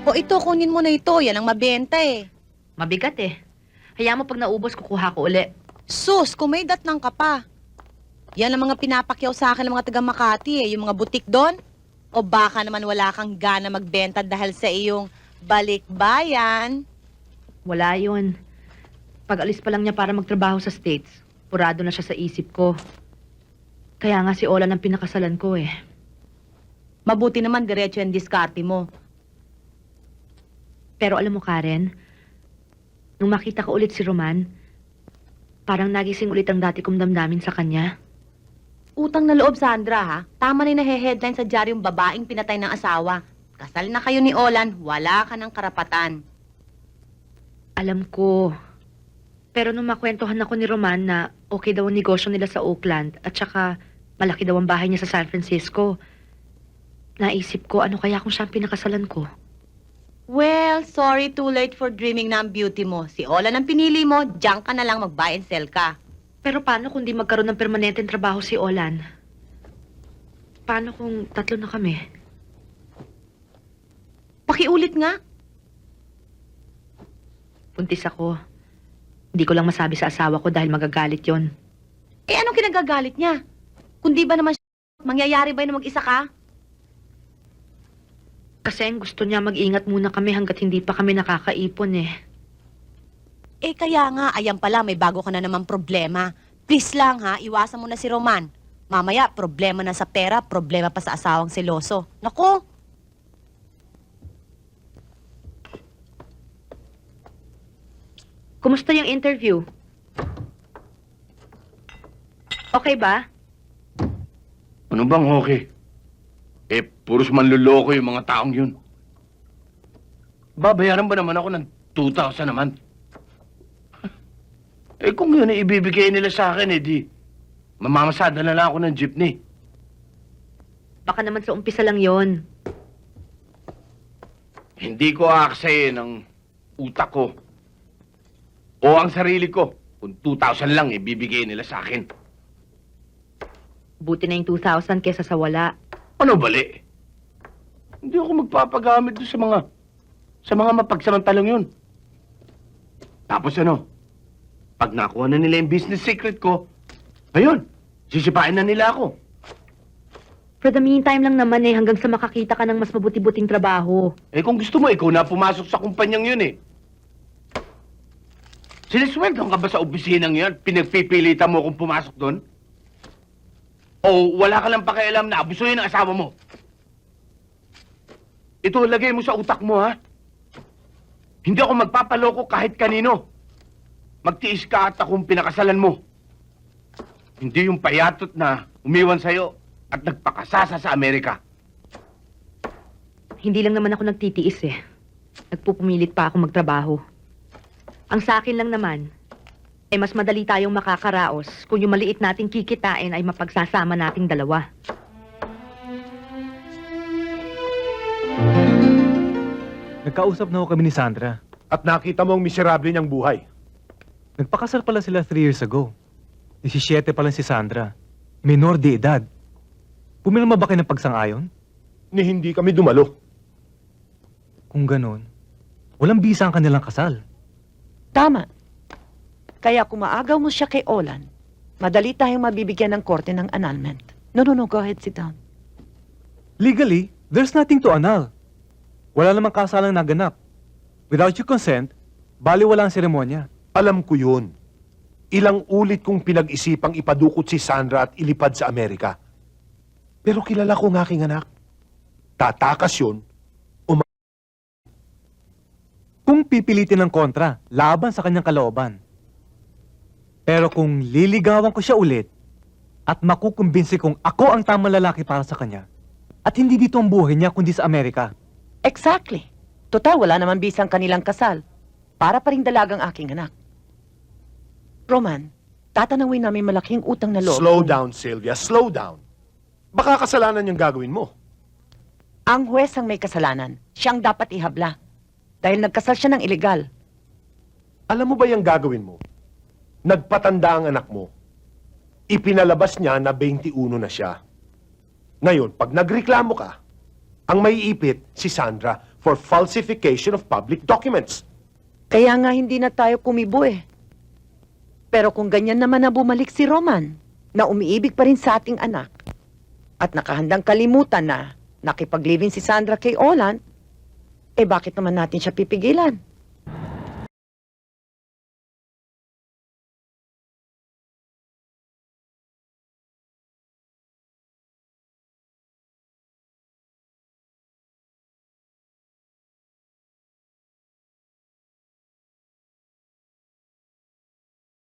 O ito, kunin mo na ito. Yan ang mabenta eh. Mabigat eh. Hayaan mo pag naubos, kukuha ko uli. Sus, kung may datnang ka pa. Yan ang mga pinapakyaw sa akin ng mga taga Makati eh. Yung mga butik doon. O baka naman wala kang gana magbenta dahil sa iyong balikbayan. Wala yun. Pag-alis pa lang niya para magtrabaho sa States, purado na siya sa isip ko. Kaya nga si Ola ang pinakasalan ko eh. Mabuti naman diretso yung diskarte mo. Pero alam mo, Karen, nung makita ko ulit si Roman, parang nagising ulit ang dati kong damdamin sa kanya. Utang na loob, Sandra, ha? Tama na yung nahe-headline sa dyaryo yung babaeng pinatay ng asawa. Kasal na kayo ni Olan, wala ka ng karapatan. Alam ko. Pero nung makwentuhan ako ni Roman na okay daw ang negosyo nila sa Oakland at saka malaki daw ang bahay niya sa San Francisco, naisip ko ano kaya kung siya ang pinakasalan ko. Well, sorry too late for dreaming na ang beauty mo. Si Olan ang pinili mo, diyan ka na lang mag-buy and sell ka. Pero paano kung di magkaroon ng permanenteng trabaho si Olan? Paano kung tatlo na kami? Pakiulit nga. Buntis ako. Hindi ko lang masabi sa asawa ko dahil magagalit yon. Eh, anong kinagagalit niya? Kundi ba naman mangyayari ba yun na mag-isa ka? Kasi ang gusto niya mag-ingat muna kami hanggat hindi pa kami nakakaipon eh. Eh, kaya nga, ayan pala, may bago ka na naman problema. Please lang ha, iwasan mo na si Roman. Mamaya, problema na sa pera, problema pa sa asawang seloso. Naku! Kumusta yung interview? Okay ba? Ano bang okay? Eh, puros manluloko yung mga taong yun. Babayaran ba naman ako ng 2,000 naman? Eh, kung yun ay ibibigay nila sa akin, eh di, mamamasada na lang ako ng jeepney. Baka naman sa umpisa lang yon. Hindi ko aaksayin ng utak ko o ang sarili ko kung 2,000 lang ibibigay nila sa akin. Buti na yung 2,000 kesa sa wala. Ano bali? Hindi ako magpapagamit doon sa mga mapagsamantalang yun. Tapos ano? Pag nakuha na nila yung business secret ko, ayun, sisipain na nila ako. For the meantime lang naman eh, hanggang sa makakita ka ng mas mabuti-buting trabaho. Eh kung gusto mo, ikaw na pumasok sa kumpanyang yun eh. Sinisweldohan ka ba sa opisinang yan? Pinagpipilitan mo kung pumasok doon? O wala ka lang pakialam na abusuhin ang asawa mo? Ito, lagay mo sa utak mo, ha? Hindi ako magpapaloko kahit kanino. Magtiis ka at akong pinakasalan mo. Hindi yung payatot na umiwan sa'yo at nagpakasasa sa Amerika. Hindi lang naman ako nagtitiis eh. Nagpupumilit pa ako magtrabaho. Ang sa akin lang naman, ay mas madali tayong makakaraos kung yung maliit nating kikitain ay mapagsasama nating dalawa. Nagkausap na ho kami ni Sandra. At nakita mo ang miserable niyang buhay. Nagpakasal pala sila 3 years ago. 17 pa lang si Sandra. Menor de edad. Pumirma ba kayo ng pagsang-ayon? Ni hindi kami dumalo. Kung ganon, walang bisa ang kanilang kasal. Tama. Kaya kung maagaw mo siya kay Olan, madali tayong mabibigyan ng korte ng annulment. No, go ahead, sit down. Legally, there's nothing to annul. Wala namang kasalang naganap. Without your consent, baliwala ang seremonya. Alam ko yun. Ilang ulit kong pinag-isipang ipadukot si Sandra at ilipad sa Amerika. Pero kilala ko ang aking anak. Tatakas yun. Kung pipilitin ng kontra, laban sa kanyang kalooban. Pero kung liligawan ko siya ulit at makukumbinsi kong ako ang tamang lalaki para sa kanya at hindi dito ang buhay niya kundi sa Amerika. Exactly. Total, wala naman bisang kanilang kasal. Para pa rin dalagang aking anak. Roman, tatanawin namin malaking utang na loob. Slow down, Sylvia. Slow down. Baka kasalanan yung gagawin mo. Ang huwes ang may kasalanan. Siyang dapat ihabla. Dahil nagkasal siya ng ilegal. Alam mo ba yung gagawin mo? Nagpatanda ang anak mo. Ipinalabas niya na 21 na siya. Ngayon, pag nagreklamo ka, ang maiipit si Sandra for falsification of public documents. Kaya nga hindi na tayo kumibo eh. Pero kung ganyan naman na bumalik si Roman, na umiibig pa rin sa ating anak, at nakahandang kalimutan na nakipag-living si Sandra kay Olan, eh bakit naman natin siya pipigilan?